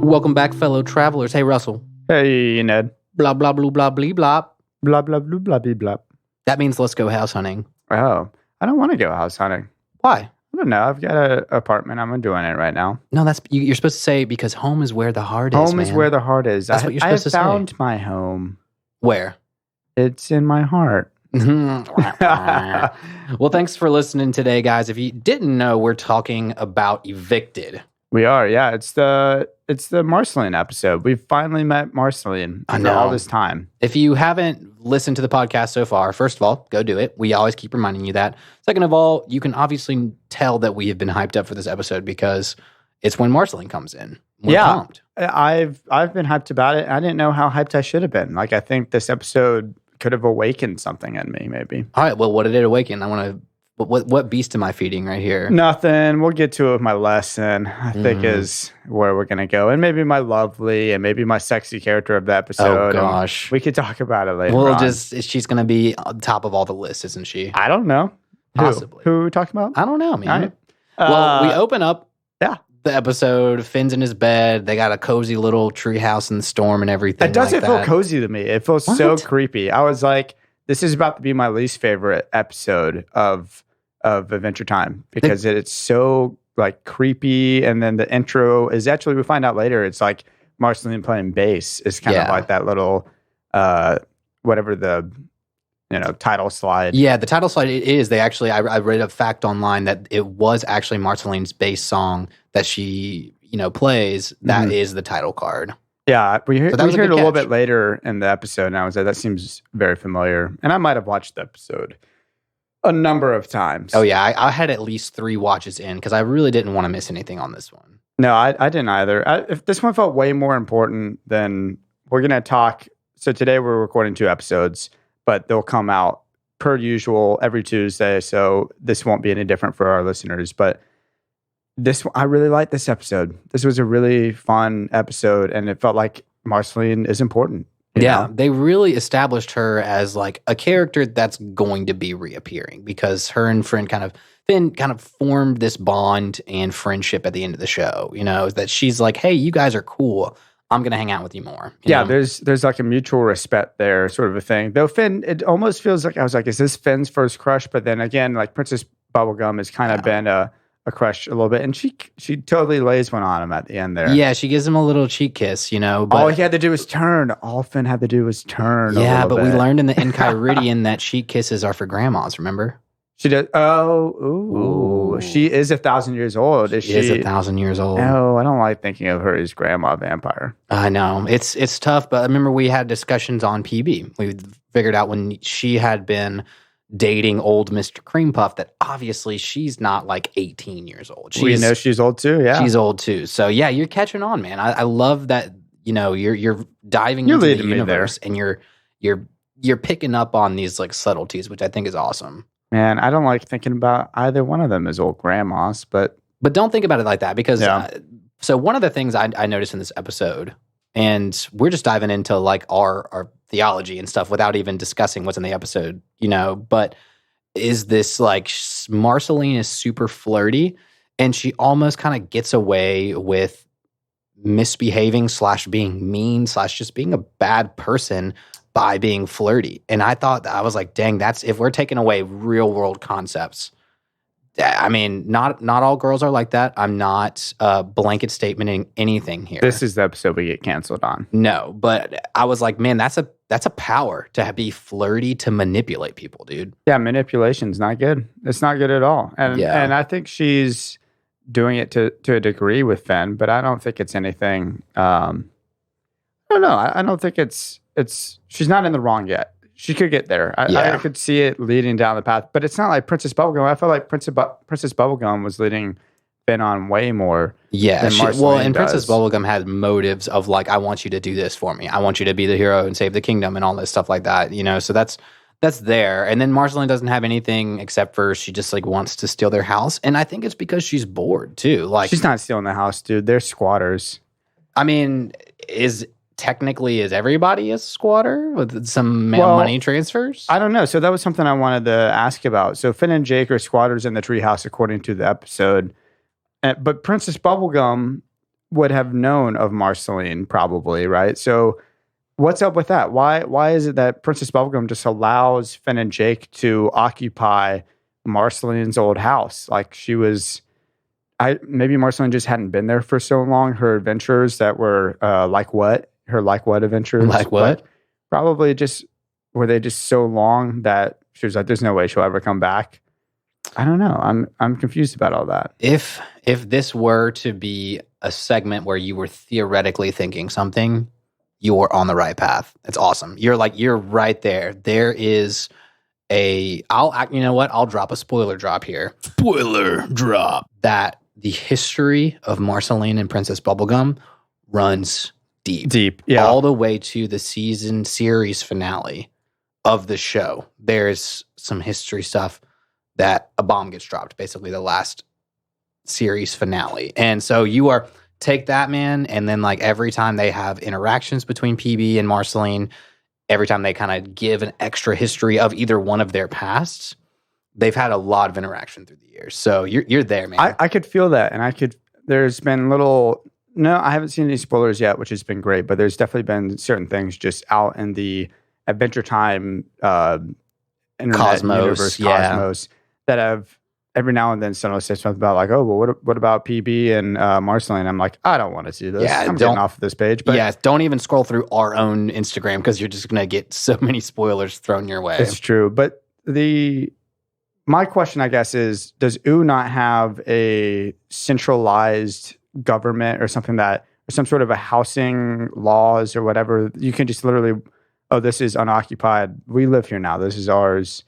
Welcome back, fellow travelers. Hey, Russell. Hey, Ned. Blah, blah, blah, blah, blah, blah. Blah, blah, blah, blah, blah, blah. That means let's go house hunting. Oh, I don't want to go house hunting. Why? I don't know. I've got an apartment. I'm doing it right now. No, that's you're supposed to say because home is where the heart is, Home is where the heart is. That's what you're supposed to say. I found my home. Where? It's in my heart. Well, thanks for listening today, guys. If you didn't know, we're talking about Evicted. We are, yeah. It's the Marceline episode. We've finally met Marceline after all this time. If you haven't listened to the podcast so far, first of all, go do it. We always keep reminding you that. Second of all, you can obviously tell that we have been hyped up for this episode because it's when Marceline comes in. We're pumped. I've been hyped about it. I didn't know how hyped I should have been. Like, I think this episode could have awakened something in me, maybe. All right. Well, what did it awaken? I want to. What beast am I feeding right here? Nothing. We'll get to it with my lesson, I think is where we're going to go. And maybe my lovely and maybe my sexy character of the episode. Oh, gosh. We could talk about it later on. She's going to be on top of all the lists, isn't she? I don't know. Possibly. Who are we talking about? I don't know, man. Right. Well, we open up the episode. Finn's in his bed. They got a cozy little treehouse in the storm and everything. It doesn't feel cozy to me. It feels so creepy. I was like, this is about to be my least favorite episode of Adventure Time because it's so like creepy, and then the intro is actually, we find out later, it's like Marceline playing bass is kind of like that little whatever the title slide. Yeah, the title slide it is. They actually, I read a fact online that it was actually Marceline's bass song that she plays. That is the title card. Yeah, we heard it a little bit later in the episode, and I was like, that seems very familiar. And I might have watched the episode a number of times. Oh, yeah. I had at least 3 watches in because I really didn't want to miss anything on this one. No, I didn't either. If this one felt way more important than we're going to talk. So today we're recording 2 episodes, but they'll come out per usual every Tuesday. So this won't be any different for our listeners. But I really liked this episode. This was a really fun episode, and it felt like Marceline is important. Yeah, they really established her as like a character that's going to be reappearing because her and Finn kind of formed this bond and friendship at the end of the show. That she's like, hey, you guys are cool. I'm going to hang out with you more. You know? There's like a mutual respect there, sort of a thing. Though Finn, it almost feels like, I was like, is this Finn's first crush? But then again, like Princess Bubblegum has kind of been a crush a little bit, and she totally lays one on him at the end there. Yeah, she gives him a little cheek kiss, But all he had to do was turn. All Finn had to do was turn. Yeah, but we learned in the Enchiridion that cheek kisses are for grandmas. Remember? She did. Oh, she is 1,000 years old. She is 1,000 years old. No, I don't like thinking of her as grandma vampire. I know it's tough, but I remember we had discussions on PB. We figured out when she had been dating old Mr. Cream Puff that obviously she's not like 18 years old. We know she's old too. Yeah, she's old too. So yeah, you're catching on, man. I love that. You're diving into the universe and you're picking up on these like subtleties, which I think is awesome. Man, I don't like thinking about either one of them as old grandmas, but don't think about it like that because. So one of the things I noticed in this episode, and we're just diving into like our theology and stuff without even discussing what's in the episode, but is this like Marceline is super flirty and she almost kind of gets away with misbehaving / being mean / just being a bad person by being flirty. And I was like, dang, that's, if we're taking away real world concepts, I mean, not all girls are like that. I'm not blanket statementing anything here. This is the episode we get canceled on. No, but I was like, man, that's a power to be flirty, to manipulate people, dude. Yeah, manipulation's not good. It's not good at all. And I think she's doing it to a degree with Finn, but I don't think it's anything. I don't know. I don't think it's. She's not in the wrong yet. She could get there. I could see it leading down the path, but it's not like Princess Bubblegum. I feel like Princess Bubblegum was leading Finn on way more. Yeah, than Marceline and does. Princess Bubblegum had motives of like, I want you to do this for me. I want you to be the hero and save the kingdom and all this stuff like that. So that's there. And then Marceline doesn't have anything except for she just like wants to steal their house, and I think it's because she's bored too. Like, she's not stealing the house, dude. They're squatters. I mean, is everybody a squatter with some money transfers? I don't know. So that was something I wanted to ask about. So Finn and Jake are squatters in the treehouse, according to the episode. But Princess Bubblegum would have known of Marceline, probably, right? So what's up with that? Why is it that Princess Bubblegum just allows Finn and Jake to occupy Marceline's old house? Like maybe Marceline just hadn't been there for so long. Her adventures that were her what adventures? Like what? Probably were they just so long that she was like, there's no way she'll ever come back. I don't know. I'm confused about all that. If this were to be a segment where you were theoretically thinking something, you're on the right path. It's awesome. You're right there. There is you know what? I'll drop a spoiler drop here. Spoiler drop. That the history of Marceline and Princess Bubblegum runs deep. Yeah. All the way to the series finale of the show. There's some history stuff that a bomb gets dropped, basically the last series finale. And so take that, man, and then like every time they have interactions between PB and Marceline, every time they kind of give an extra history of either one of their pasts, they've had a lot of interaction through the years. So you're there, man. I could feel that, and there's been I haven't seen any spoilers yet, which has been great, but there's definitely been certain things just out in the Adventure Time internet universe, cosmos, that have every now and then someone says something about like, oh, well, what about PB and Marceline? I'm like, I don't want to see this. Yeah, I'm getting off of this page. But don't even scroll through our own Instagram because you're just going to get so many spoilers thrown your way. It's true. But my question, I guess, is, does U not have a centralized government or something or some sort of a housing laws or whatever? You can just literally, oh, this is unoccupied. We live here now. This is ours.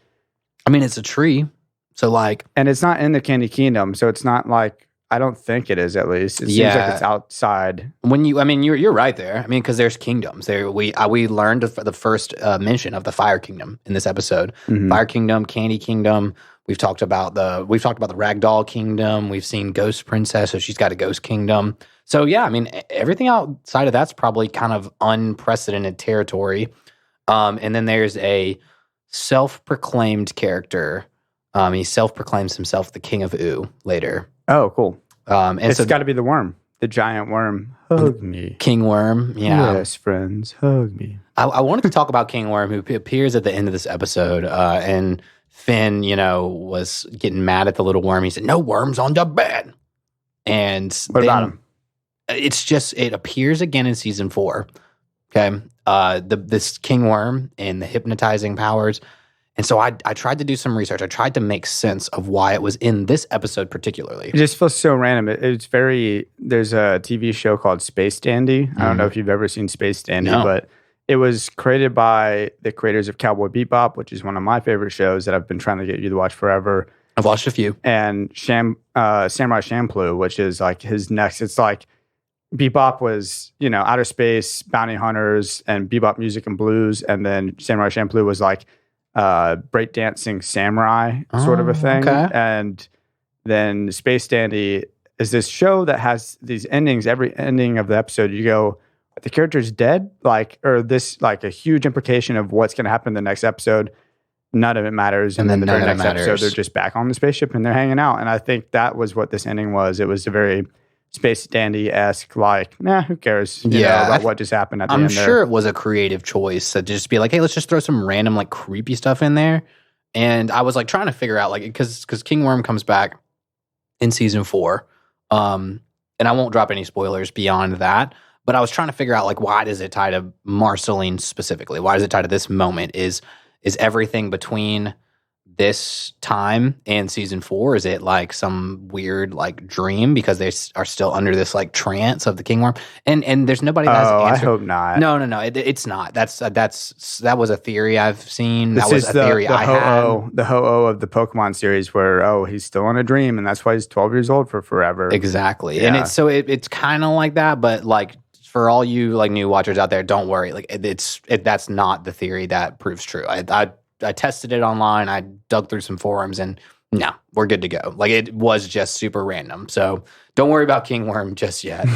I mean, it's a tree. So and it's not in the Candy Kingdom. So it's not like, I don't think it is, at least. It seems like it's outside. You're right there. I mean, because there's kingdoms. We learned the first mention of the Fire Kingdom in this episode. Mm-hmm. Fire Kingdom, Candy Kingdom. We've talked about the Ragdoll Kingdom. We've seen Ghost Princess, so she's got a Ghost Kingdom. So yeah, I mean, everything outside of that's probably kind of unprecedented territory. And then there's a self-proclaimed character. He self-proclaims himself the King of Oo later. Oh, cool. And it's got to be the worm, the giant worm. Hug me. King Worm, yeah. Yes, friends, hug me. I wanted to talk about King Worm, who appears at the end of this episode, and Finn, was getting mad at the little worm. He said, "No worms on the bed." And what about him? It appears again in season 4. Okay. This King Worm and the hypnotizing powers. And so I tried to do some research. I tried to make sense of why it was in this episode particularly. It just feels so random. There's a TV show called Space Dandy. Mm-hmm. I don't know if you've ever seen Space Dandy, but it was created by the creators of Cowboy Bebop, which is one of my favorite shows that I've been trying to get you to watch forever. I've watched a few. And Samurai Champloo, which is like his next. It's like Bebop was, outer space, bounty hunters, and bebop music and blues. And then Samurai Champloo was like breakdancing samurai sort of a thing. Okay. And then Space Dandy is this show that has these endings. Every ending of the episode, you go, the character's dead, or this, like, a huge implication of what's going to happen in the next episode. None of it matters. And then the very next episode, they're just back on the spaceship and they're hanging out. And I think that was what this ending was. It was a very Space Dandy-esque, who cares? About what just happened at the end there. I'm sure it was a creative choice to just be like, hey, let's just throw some random, creepy stuff in there. And I was, trying to figure out, because King Worm comes back in season 4. And I won't drop any spoilers beyond that. But I was trying to figure out, why does it tie to Marceline specifically? Why does it tie to this moment? Is everything between this time and season 4, is it some weird dream because they are still under this trance of the King Worm? And there's nobody that has an answer. I hope not. No, it's not. That was a theory I've seen. That was a theory I had. The Ho-Oh of the Pokemon series where he's still in a dream and that's why he's 12 years old for forever. Exactly. Yeah. And it's kind of like that, but for all you new watchers out there, don't worry. That's not the theory that proves true. I tested it online. I dug through some forums, and No, we're good to go. Like, it was just super random. So don't worry about King Worm just yet.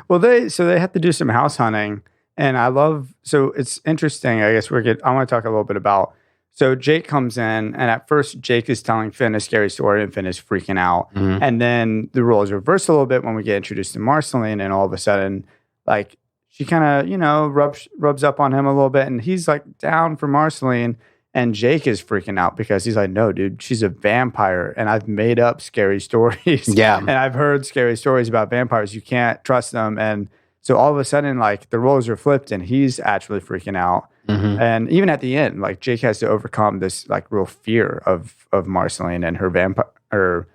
Well, they have to do some house hunting. And so it's interesting. I guess I want to talk a little bit about, so Jake comes in, and at first Jake is telling Finn a scary story, and Finn is freaking out. Mm-hmm. And then the roles reverse a little bit when we get introduced to Marceline, and all of a sudden, like, she kind of, rubs up on him a little bit, and he's like down for Marceline. And Jake is freaking out because he's like, no, dude, she's a vampire. And I've made up scary stories. Yeah. And I've heard scary stories about vampires. You can't trust them. And so all of a sudden, like, the roles are flipped and he's actually freaking out. Mm-hmm. And even at the end, like, Jake has to overcome this, like, real fear of Marceline and her vampire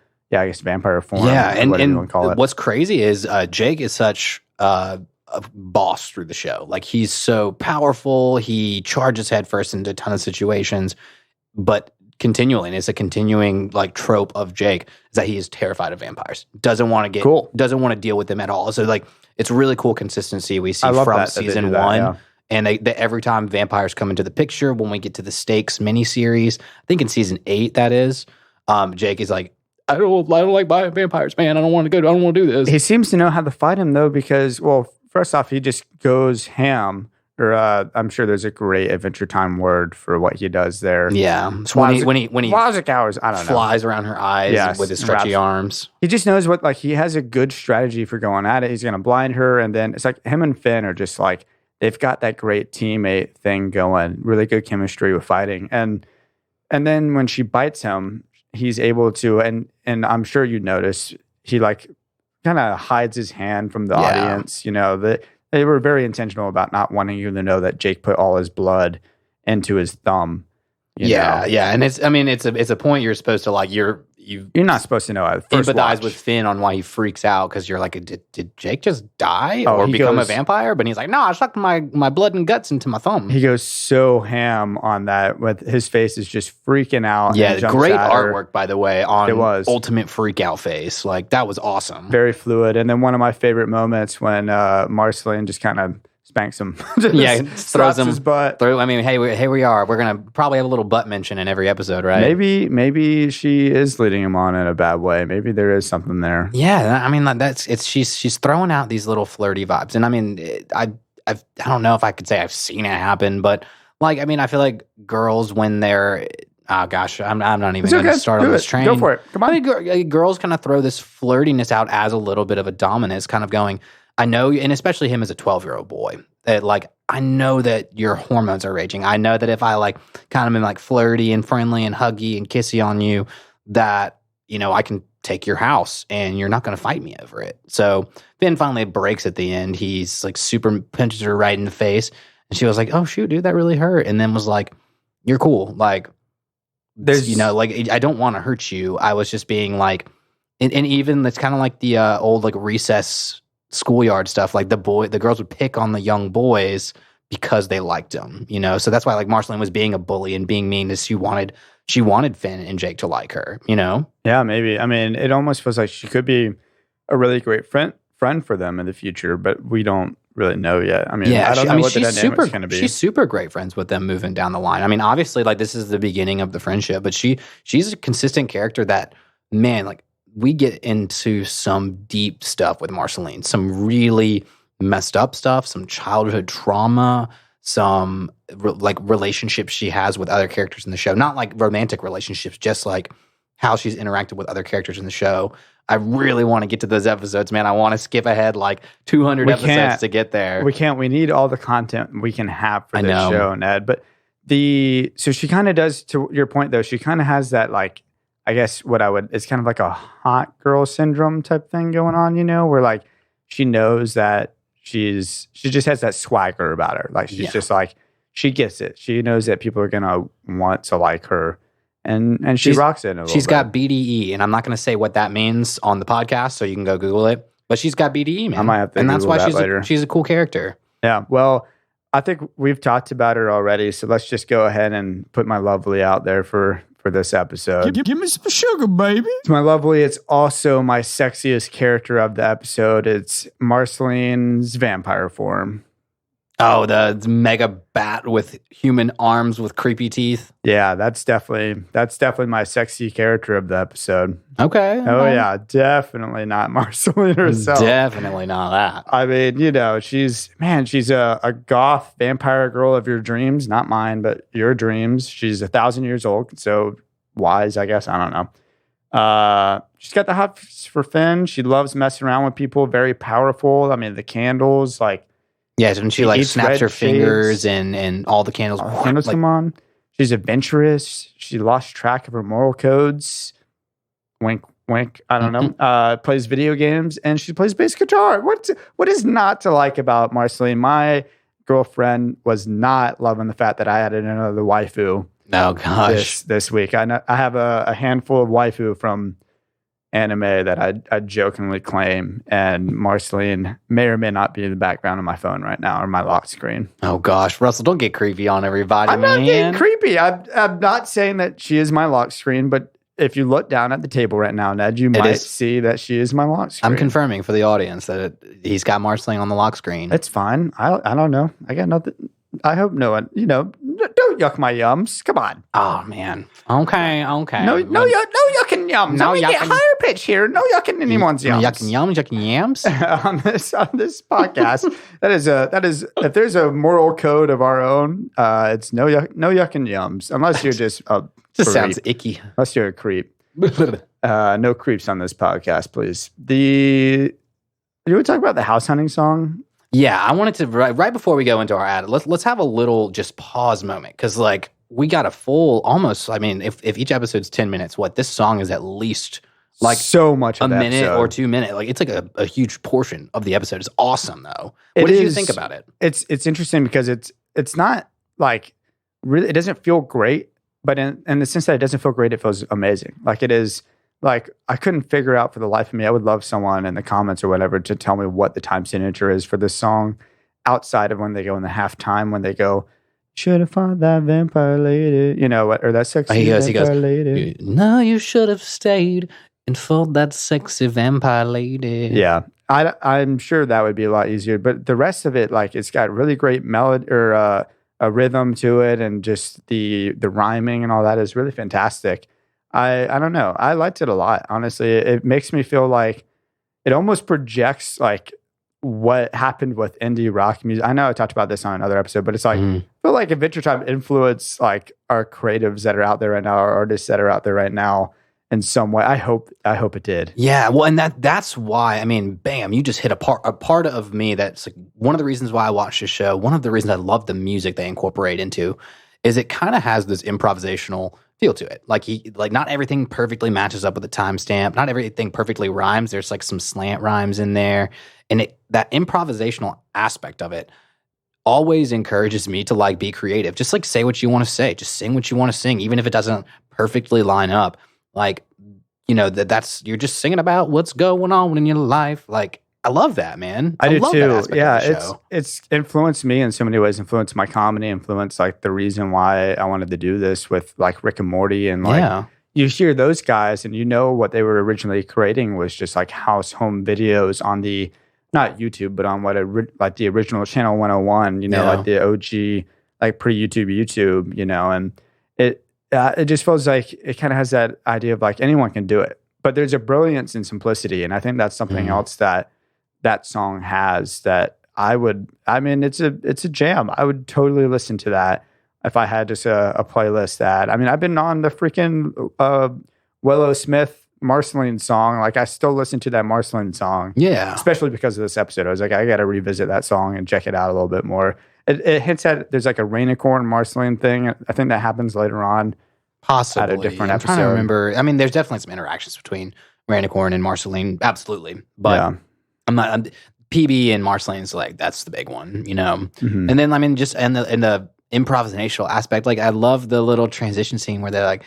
form. Yeah. And what's crazy is Jake is such a boss through the show. Like, he's so powerful. He charges headfirst into a ton of situations, but continually, and it's a continuing like trope of Jake, is that he is terrified of vampires. Doesn't want to deal with them at all. So like, it's really cool consistency we see from season one. Yeah. And they every time vampires come into the picture, when we get to the Stakes miniseries, I think in season 8 that is, Jake is like, I don't like vampires, man. I don't want to do this. He seems to know how to fight him though, because, well, first off, he just goes ham. Or I'm sure there's a great Adventure Time word for what he does there. Yeah, so when he hours, I don't know, flies around her eyes with his stretchy arms. He just knows what, like, he has a good strategy for going at it. He's going to blind her, and then it's like him and Finn are just like, they've got that great teammate thing going, really good chemistry with fighting, and then when she bites him, he's able to, and I'm sure you notice, he like kind of hides his hand from the audience. You know, they were very intentional about not wanting you to know that Jake put all his blood into his thumb. You know? And it's a point you're supposed to like. You're not supposed to know. Empathize with Finn on why he freaks out, because you're like, did Jake just die or become a vampire? But he's like, no, I sucked my blood and guts into my thumb. He goes so ham on that. With his face is just freaking out. Yeah, great artwork, by the way, on Ultimate Freak Out face. Like, that was awesome. Very fluid. And then one of my favorite moments when Marceline just kind of spanks him. Throws him his butt. Hey, we are. We're gonna probably have a little butt mention in every episode, right? Maybe she is leading him on in a bad way. Maybe there is something there. Yeah, I mean, she's throwing out these little flirty vibes, and I mean, I don't know if I could say I've seen it happen, but like, I mean, I feel like girls when they're I'm not even going to start on this train. Go for it. Come on. I think girls kind of throw this flirtiness out as a little bit of a dominance, kind of going, I know, and especially him as a 12-year-old boy, that like, I know that your hormones are raging. I know that if I like kind of been like flirty and friendly and huggy and kissy on you, that, you know, I can take your house and you're not going to fight me over it. So Finn finally breaks at the end. He's like super punches her right in the face. And she was like, oh shoot, dude, that really hurt. And then was like, you're cool. Like, there's, you know, like, I don't want to hurt you. I was just being like, and even it's kind of like the old like recess schoolyard stuff. Like the girls would pick on the young boys because they liked them, you know? So that's why like Marceline was being a bully and being mean, as she wanted Finn and Jake to like her, you know? Yeah, maybe. I mean, it almost feels like she could be a really great friend for them in the future, but we don't really know yet. I mean, I don't know what the dynamic's going to be. She's super great friends with them moving down the line. I mean, obviously, like, this is the beginning of the friendship, but she's a consistent character that, man, like, we get into some deep stuff with Marceline, some really messed up stuff, some childhood trauma, some like relationships she has with other characters in the show. Not like romantic relationships, just like how she's interacted with other characters in the show. I really want to get to those episodes, man. I want to skip ahead like 200 episodes to get there. We can't. We need all the content we can have for this show, Ned. But so she kind of does, to your point though, she kind of has that, like, I guess it's kind of like a hot girl syndrome type thing going on, you know, where like she knows that she just has that swagger about her. Like, she's just like, she gets it. She knows that people are going to want to like her. And she rocks it a little She's bit. got BDE, and I'm not going to say what that means on the podcast, so you can go Google it. But she's got BDE, man. I might have to Google that later. She's a cool character. Yeah, well, I think we've talked about her already, so let's just go ahead and put my lovely out there for this episode. Give me some sugar, baby. My lovely, it's also my sexiest character of the episode. It's Marceline's vampire form. Oh, the mega bat with human arms with creepy teeth. Yeah, that's definitely my sexy character of the episode. Okay. Oh yeah, definitely not Marceline herself. Definitely not that. I mean, she's a goth vampire girl of your dreams, not mine, but your dreams. She's 1,000 years old, so wise, I guess. I don't know. She's got the hots for Finn. She loves messing around with people. Very powerful. I mean, the candles, like. Yeah, and she like snaps her fingers and all the candles. Candles come on. She's adventurous. She lost track of her moral codes. Wink, wink. I don't know. Plays video games and she plays bass guitar. What is not to like about Marceline? My girlfriend was not loving the fact that I added another waifu. Oh gosh, this week. I have a handful of waifu from anime that I jokingly claim, and Marceline may or may not be in the background of my phone right now or my lock screen. Oh gosh, Russell, don't get creepy on everybody. I'm not getting creepy. I'm not saying that she is my lock screen, but if you look down at the table right now, Ned, you might see that she is my lock screen. I'm confirming for the audience that he's got Marceline on the lock screen. It's fine. I don't know. I got nothing. I hope no one, don't yuck my yums. Come on. Oh, man. Okay. No yucking yums. No yucking. Get higher pitch here. No yucking anyone's yums. Yucking yams. on this podcast, that is if there's a moral code of our own, it's no yucking yums. Unless you're just a just sounds icky. Unless you're a creep. No creeps on this podcast, please. You want to talk about the house hunting song? Yeah, I wanted to right before we go into our ad, let's have a little just pause moment because like we got a full almost. I mean, if each episode's 10 minutes, this song is at least like so much a minute episode. Or 2 minutes. Like it's like a huge portion of the episode. It's awesome though. What did you think about it? It's interesting because it's not like really. It doesn't feel great, but in the sense that it doesn't feel great, it feels amazing. Like it is. Like, I couldn't figure out for the life of me. I would love someone in the comments or whatever to tell me what the time signature is for this song outside of when they go in the halftime, when they go, should have fought that vampire lady. You know, or that sexy vampire lady. No, you should have stayed and fought that sexy vampire lady. Yeah. I'm sure that would be a lot easier. But the rest of it, like, it's got really great melody or a rhythm to it. And just the rhyming and all that is really fantastic. I don't know. I liked it a lot. Honestly, it makes me feel like it almost projects like what happened with indie rock music. I know I talked about this on another episode, but it's like I feel like Adventure Time influenced like our creatives that are out there right now, our artists that are out there right now in some way. I hope it did. Yeah, well, and that's why. I mean, bam! You just hit a part of me that's like one of the reasons why I watch this show. One of the reasons I love the music they incorporate into is it kind of has this improvisational feel to it. Like not everything perfectly matches up with the timestamp. Not everything perfectly rhymes. There's like some slant rhymes in there. And that improvisational aspect of it always encourages me to like be creative. Just like say what you want to say. Just sing what you want to sing, even if it doesn't perfectly line up. Like, that's you're just singing about what's going on in your life. Like, I love that, man. I do too. Yeah, it's influenced me in so many ways. Influenced my comedy. Influenced like the reason why I wanted to do this with like Rick and Morty and like you hear those guys and what they were originally creating was just like home videos on the not YouTube but on like the original Channel 101. Like the OG like pre-YouTube. And it just feels like it kind of has that idea of like anyone can do it, but there's a brilliance and simplicity, and I think that's something else that song has that it's a jam. I would totally listen to that if I had just a playlist that, I've been on the freaking Willow Smith Marceline song. Like I still listen to that Marceline song. Yeah. Especially because of this episode. I was like, I got to revisit that song and check it out a little bit more. It hints at, there's like a Rainicorn Marceline thing. I think that happens later on. Possibly. At a different episode. I'm trying to remember. There's definitely some interactions between Rainicorn and Marceline. Absolutely. But yeah. PB and Marceline's like that's the big one, And then just in the improvisational aspect, like I love the little transition scene where they're like,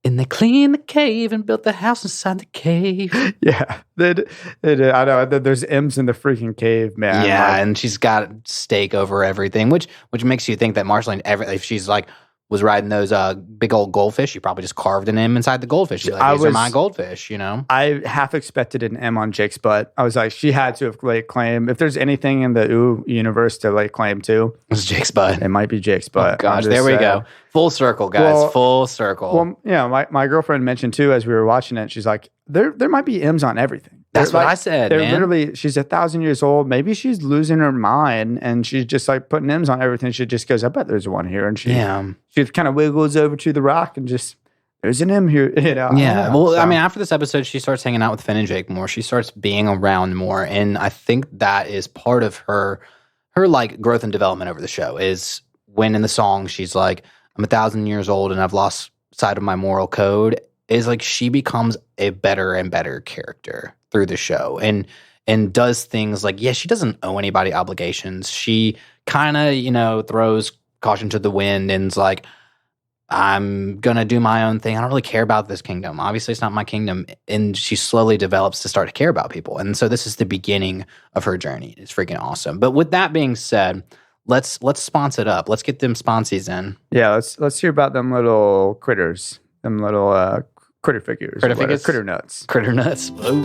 and they cleaned the cave and built the house inside the cave. Yeah, they did. I know there's M's in the freaking cave, man. Yeah, and she's got steak over everything, which makes you think that Marceline, if she's like was riding those big old goldfish, she probably just carved an M inside the goldfish. She's like, these are my goldfish, you know? I half expected an M on Jake's butt. I was like, she had to have laid claim. If there's anything in the universe to lay claim to, it's Jake's butt. It might be Jake's butt. Oh, gosh, there we go. Full circle, guys. Full circle. Well, yeah, my girlfriend mentioned too, as we were watching it, she's like, there might be M's on everything. That's what I said, they're man. Literally, she's 1,000 years old. Maybe she's losing her mind and she's just like putting M's on everything. She just goes, I bet there's one here. And she kind of wiggles over to the rock and just, there's an M here, you know? Yeah. Well, so, I mean, after this episode, she starts hanging out with Finn and Jake more. She starts being around more. And I think that is part of her like growth and development over the show is when in the song, she's like, I'm 1,000 years old and I've lost sight of my moral code. Is like she becomes a better and better character through the show and does things like, she doesn't owe anybody obligations. She kind of, throws caution to the wind and's like, I'm going to do my own thing. I don't really care about this kingdom. Obviously, it's not my kingdom. And she slowly develops to start to care about people. And so this is the beginning of her journey. It's freaking awesome. But with that being said, let's sponsor it up. Let's get them sponsies in. Yeah, let's hear about them little critters, them little critter figures. Critter nuts. Critter nuts. Oh.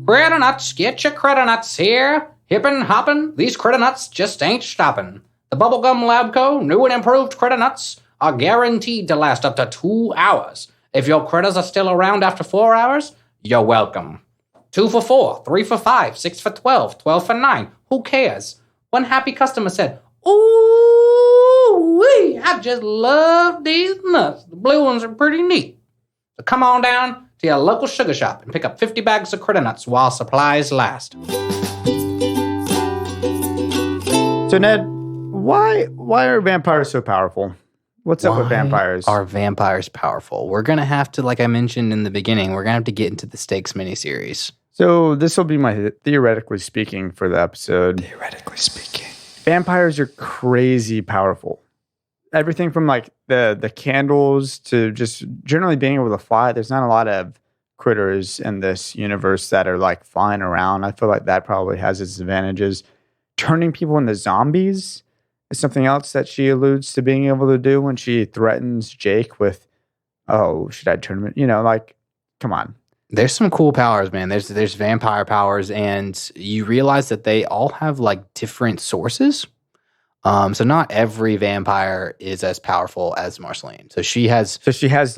Critter nuts, get your critter nuts here. Hippin' hoppin', these critter nuts just ain't stoppin'. The Bubblegum Lab Co. new and improved critter nuts are guaranteed to last up to 2 hours. If your critters are still around after 4 hours, you're welcome. 2 for $4, 3 for $5, 6 for $12, 12 for $9. Who cares? One happy customer said, "Ooh-wee, I just love these nuts. The blue ones are pretty neat." So come on down to your local sugar shop and pick up 50 bags of critter nuts while supplies last. So Ned, why are vampires so powerful? What's up with vampires? Are vampires powerful? We're going to have to, like I mentioned in the beginning, we're going to have to get into the stakes miniseries. So this will be my theoretically speaking for the episode. Theoretically speaking. Vampires are crazy powerful. Everything from like the candles to just generally being able to fly. There's not a lot of critters in this universe that are like flying around. I feel like that probably has its advantages. Turning people into zombies is something else that she alludes to being able to do when she threatens Jake with, "Oh, should I turn him?" Like, come on. There's some cool powers, man. There's vampire powers, and you realize that they all have like different sources. So not every vampire is as powerful as Marceline. So she has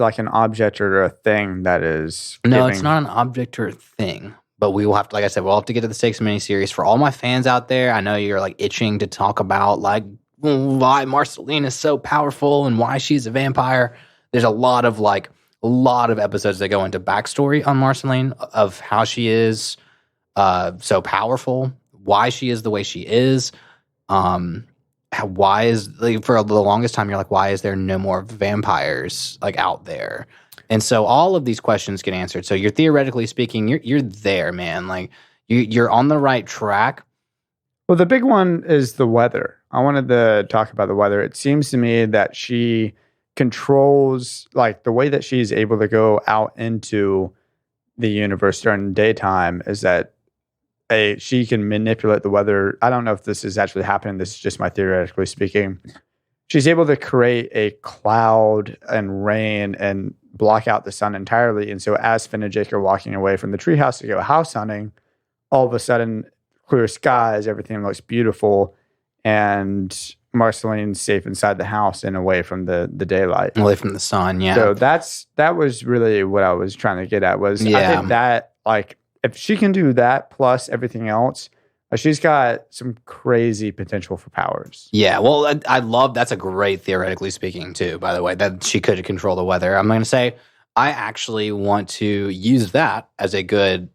like an object or a thing that is. No, it's not an object or a thing. But we will have to, like I said, we'll have to get to the stakes miniseries. For all my fans out there, I know you're like itching to talk about like why Marceline is so powerful and why she's a vampire. There's a lot of episodes that go into backstory on Marceline of how she is so powerful, why she is the way she is. Why is, like, for the longest time you're like, why is there no more vampires like out there? And so all of these questions get answered. So you're theoretically speaking, you're there, man. Like you're on the right track. Well, the big one is the weather. I wanted to talk about the weather. It seems to me that she controls, like, the way that she's able to go out into the universe during the daytime is that she can manipulate the weather. I don't know if this is actually happening. This is just my theoretically speaking. She's able to create a cloud and rain and block out the sun entirely. And so as Finn and Jake are walking away from the treehouse to go house hunting, all of a sudden, clear skies, everything looks beautiful, and Marceline's safe inside the house and away from the daylight. Away from the sun, yeah. So that was really what I was trying to get at was I think that, like, if she can do that plus everything else, she's got some crazy potential for powers. Yeah, well, I love, that's a great theoretically speaking too, by the way, that she could control the weather. I'm going to say I actually want to use that as a good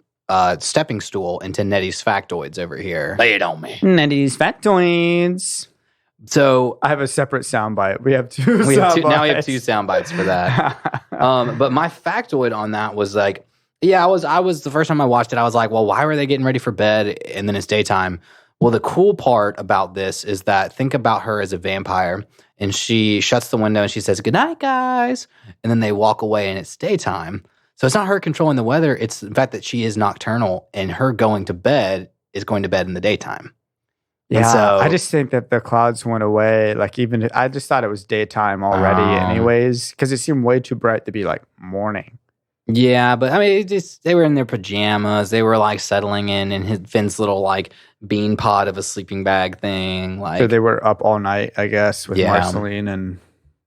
stepping stool into Nettie's factoids over here. Lay it on me. Nettie's factoids. So I have a separate soundbite. We have two. Now we have two sound bites for that. But my factoid on that was like, yeah, I was the first time I watched it, I was like, well, why were they getting ready for bed and then it's daytime? Well, the cool part about this is that think about her as a vampire, and she shuts the window and she says, "Good night, guys." And then they walk away and it's daytime. So it's not her controlling the weather. It's the fact that she is nocturnal, and her going to bed is going to bed in the daytime. Yeah, so, I just think that the clouds went away. Like even I just thought it was daytime already, anyways, because it seemed way too bright to be like morning. Yeah, but I mean, they were in their pajamas. They were like settling in Finn's little like bean pod of a sleeping bag thing. Like, so they were up all night, I guess, with Marceline and.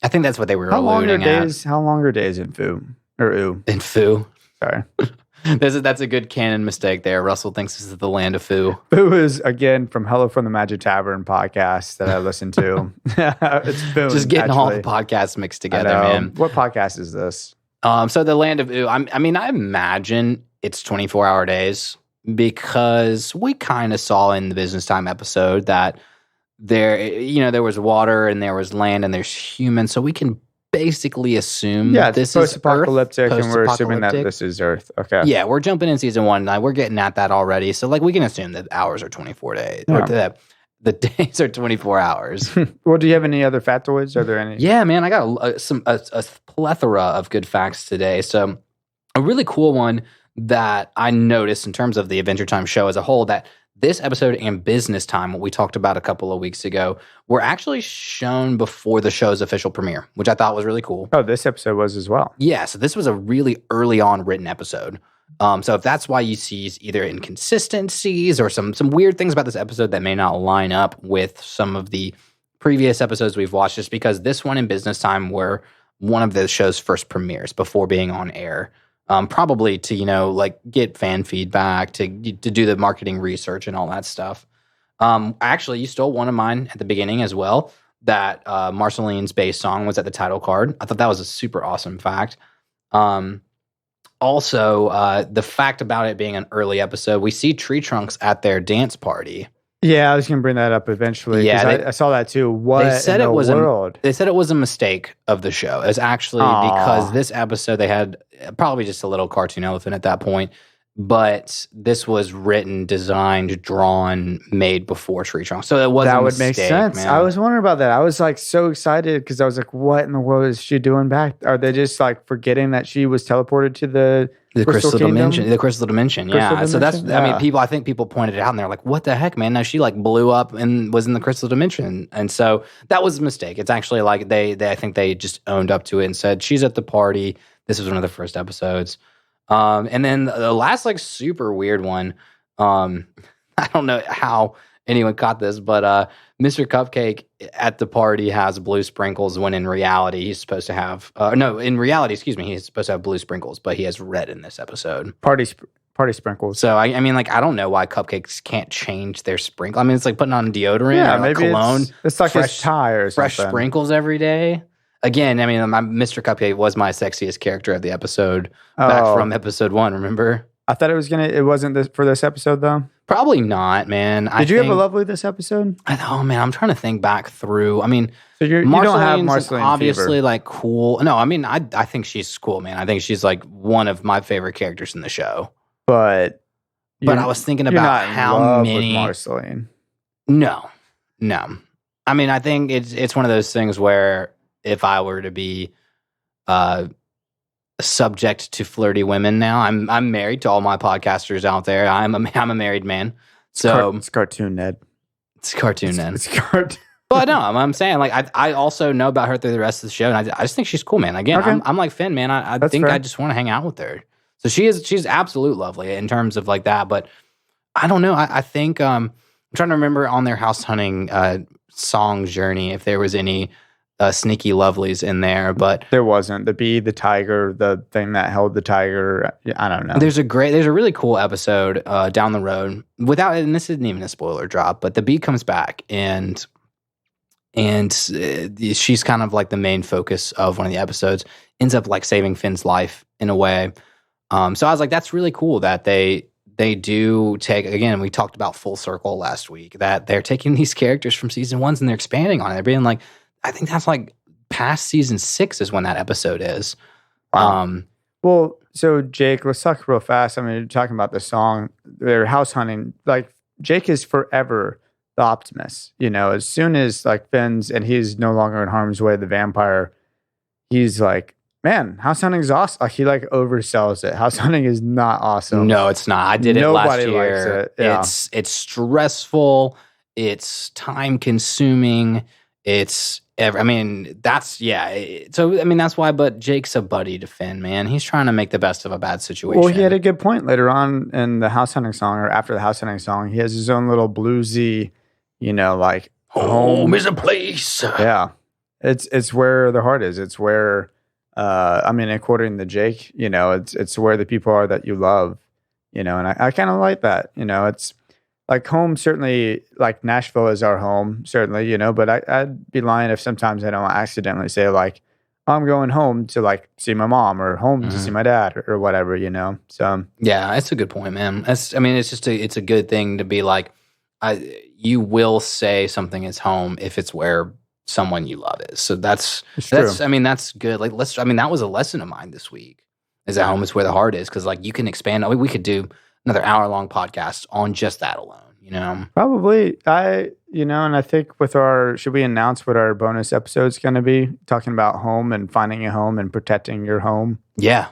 I think that's what they were alluding at. How long are days in Foo or Ooh? In Foo, sorry. That's a good canon mistake there. Russell thinks this is the land of Foo. Foo is, again, from Hello from the Magic Tavern podcast that I listen to. It's Foo. Just getting all the podcasts mixed together, man. What podcast is this? So the land of Ooh, I mean, I imagine it's 24-hour days because we kind of saw in the business time episode that there was water and there was land and there's humans. So we can basically assume this is post-apocalyptic, and we're assuming that this is Earth. Okay. Yeah, we're jumping in season 1 now. We're getting at that already. So like we can assume that hours are 24 days. Yeah. Or the days are 24 hours. Well, do you have any other factoids? Are there any? Yeah, man, I got a plethora of good facts today. So a really cool one that I noticed in terms of the Adventure Time show as a whole, that this episode and Business Time, what we talked about a couple of weeks ago, were actually shown before the show's official premiere, which I thought was really cool. Oh, this episode was as well. Yeah, so this was a really early on written episode. So if that's why you see either inconsistencies or some weird things about this episode that may not line up with some of the previous episodes we've watched, just because this one and Business Time were one of the show's first premieres before being on air. Probably to, get fan feedback, to do the marketing research and all that stuff. Actually, you stole one of mine at the beginning as well, that Marceline's bass song was at the title card. I thought that was a super awesome fact. Also, the fact about it being an early episode, we see Tree Trunks at their dance party. Yeah, I was going to bring that up eventually. Yeah, I saw that too. They said it was a mistake of the show. It was actually because this episode they had probably just a little cartoon elephant at that point, but this was written, designed, drawn, made before Tree Trunks. So it wasn't that would make sense. Man. I was wondering about that. I was like so excited because I was like, "What in the world is she doing back? Are they just like forgetting that she was teleported to the crystal dimension? The crystal dimension, yeah. So that's, I mean, I think people pointed it out and they're like, what the heck, man? No, she like blew up and was in the crystal dimension. And so that was a mistake. It's actually like I think they just owned up to it and said, she's at the party. This was one of the first episodes. And then the last like super weird one, I don't know how anyone caught this, but Mr. Cupcake at the party has blue sprinkles when in reality he's supposed to have he's supposed to have blue sprinkles, but he has red in this episode. Party sprinkles. So I mean, like, I don't know why cupcakes can't change their sprinkle. I mean, it's like putting on deodorant or like cologne. It's like fresh tie or something. Fresh sprinkles every day. Again, I mean, Mr. Cupcake was my sexiest character of the episode back from episode 1. Remember? I thought it wasn't for this episode though. Probably not, man. Did you have a lovely this episode? Oh man, I'm trying to think back through. I mean, so you don't have Marceline obviously fever. Like cool. No, I mean, I think she's cool, man. I think she's like one of my favorite characters in the show. But I was thinking about how many Marceline. No. I mean, I think it's one of those things where if I were to be subject to flirty women now, I'm married to all my podcasters out there. I'm a married man. So it's cartoon Ned. It's cartoon Ned. It's cartoon. Well, no, I'm saying like I also know about her through the rest of the show, and I just think she's cool, man. Again, okay. I'm like Finn, man. I think fair. I just want to hang out with her. So she's absolute lovely in terms of like that. But I don't know. I think I'm trying to remember on their house hunting song journey if there was any sneaky lovelies in there, but there wasn't. The bee, the tiger, the thing that held the tiger. I don't know. There's a really cool episode down the road and this isn't even a spoiler drop, but the bee comes back and she's kind of like the main focus of one of the episodes, ends up like saving Finn's life in a way. So I was like, that's really cool that they do take, again, we talked about full circle last week, that they're taking these characters from season 1 and they're expanding on it. They're being like, I think that's like past season 6 is when that episode is. Well, so Jake, let's talk real fast. I mean, you're talking about the song, they're house hunting. Like Jake is forever the optimist. You know, as soon as like Finn's and he's no longer in harm's way, the vampire, he's like, man, house hunting is awesome. Like he like oversells it. House hunting is not awesome. No, it's not. I did it last year. Likes it. Yeah. It's stressful. It's time consuming. That's why, but Jake's a buddy to Finn, man. He's trying to make the best of a bad situation. Well, he had a good point later on in the house hunting song, or after the house hunting song. He has his own little bluesy, like home is a place. Yeah. It's where the heart is. It's where, according to Jake, it's where the people are that you love, and I kind of like that, it's like home, certainly, like Nashville is our home, certainly, but I'd be lying if sometimes I don't accidentally say like, I'm going home to like see my mom or home to see my dad or whatever, so. Yeah, that's a good point, man. It's a good thing to be like, you will say something is home if it's where someone you love is. So that's good. Like, that was a lesson of mine this week, is that home is where the heart is. Cause like you can expand, we could do another hour-long podcast on just that alone, Probably. And I think should we announce what our bonus episode's going to be? Talking about home and finding a home and protecting your home. Yeah,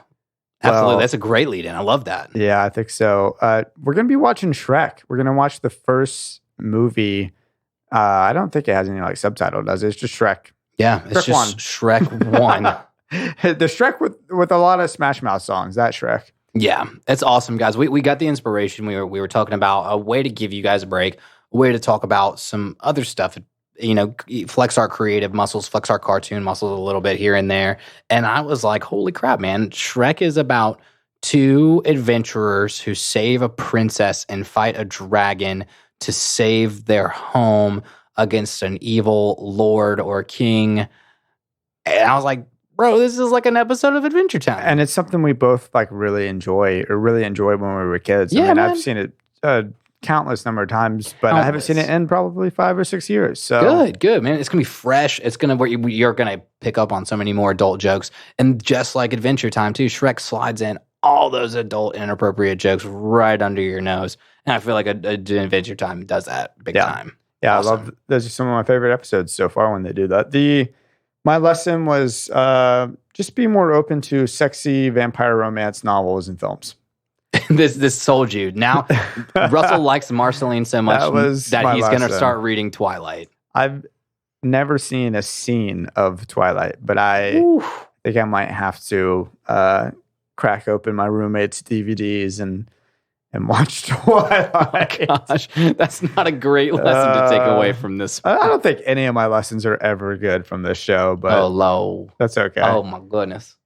absolutely. That's a great lead in. I love that. Yeah, I think so. We're going to be watching Shrek. We're going to watch the first movie. I don't think it has any like subtitle, does it? It's just Shrek. Yeah, it's just Shrek 1. The Shrek with a lot of Smash Mouth songs. That Shrek. Yeah, it's awesome, guys. We got the inspiration. We were talking about a way to give you guys a break, a way to talk about some other stuff, flex our creative muscles, flex our cartoon muscles a little bit here and there. And I was like, holy crap, man. Shrek is about two adventurers who save a princess and fight a dragon to save their home against an evil lord or king. And I was like, bro, this is like an episode of Adventure Time. And it's something we both like really enjoyed when we were kids. Yeah, man. I've seen it countless number of times, but I haven't seen it in probably 5 or 6 years. So good, man. It's gonna be fresh. It's gonna you're gonna pick up on so many more adult jokes, and just like Adventure Time too, Shrek slides in all those adult inappropriate jokes right under your nose, and I feel like Adventure Time does that big time. Yeah, awesome. I love. Those are some of my favorite episodes so far when they do that. My lesson was just be more open to sexy vampire romance novels and films. This sold you. Now, Russell likes Marceline so much that he's going to start reading Twilight. I've never seen a scene of Twilight, but I think I might have to crack open my roommate's DVDs and watch Twilight. Oh my gosh, that's not a great lesson to take away from this. I don't think any of my lessons are ever good from this show, but that's okay. Oh my goodness.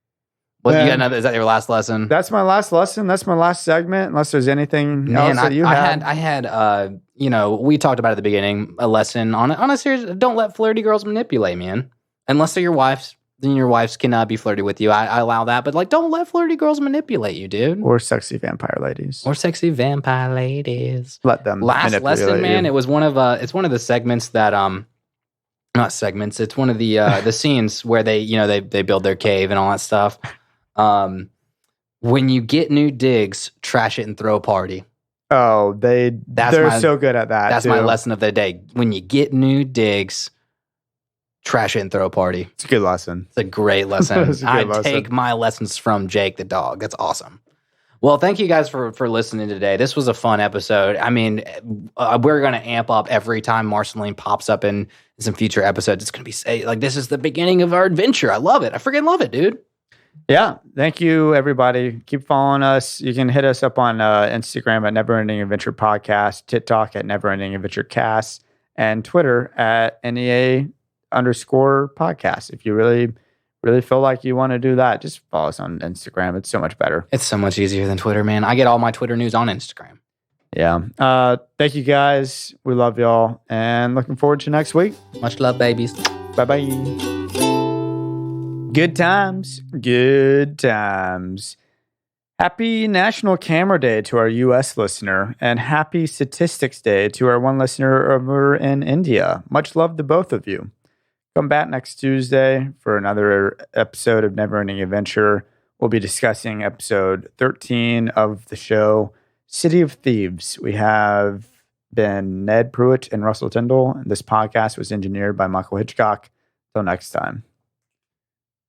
Well, you got another? Is that your last lesson? That's my last lesson. That's my last segment. Unless there's anything else that you had. I had. We talked about at the beginning a lesson on a series. Don't let flirty girls manipulate, man. Unless they're your wives, then your wives cannot be flirty with you. I allow that, but like, don't let flirty girls manipulate you, dude. Or sexy vampire ladies. Let them. Last lesson, man. It was one of it's one of the segments that not segments. It's one of the scenes where they build their cave and all that stuff. When you get new digs, trash it and throw a party. Oh, they're so good at that. That's my lesson of the day. When you get new digs, trash it and throw a party. It's a good lesson. It's a great lesson. Take my lessons from Jake the dog. That's awesome. Well, thank you guys for listening today. This was a fun episode. I mean, we're going to amp up every time Marceline pops up in some future episodes. It's going to be like, this is the beginning of our adventure. I love it. I freaking love it, dude. Yeah. Thank you, everybody. Keep following us. You can hit us up on Instagram at Neverending Adventure Podcast, TikTok at Neverending Adventure Cast, and Twitter at NEA_podcast. If you really feel like you want to do that, just follow us on Instagram. It's so much better. It's so much easier than Twitter, man. I get all my Twitter news on Instagram. Yeah. Thank you, guys. We love y'all, and looking forward to next week. Much love, babies. Bye-bye. Good times. Good times. Happy National Camera Day to our U.S. listener, and happy Statistics Day to our one listener over in India. Much love to both of you. Come back next Tuesday for another episode of Neverending Adventure. We'll be discussing episode 13 of the show, City of Thieves. We have been Ned Pruitt and Russell Tyndall. This podcast was engineered by Michael Hitchcock. Till next time.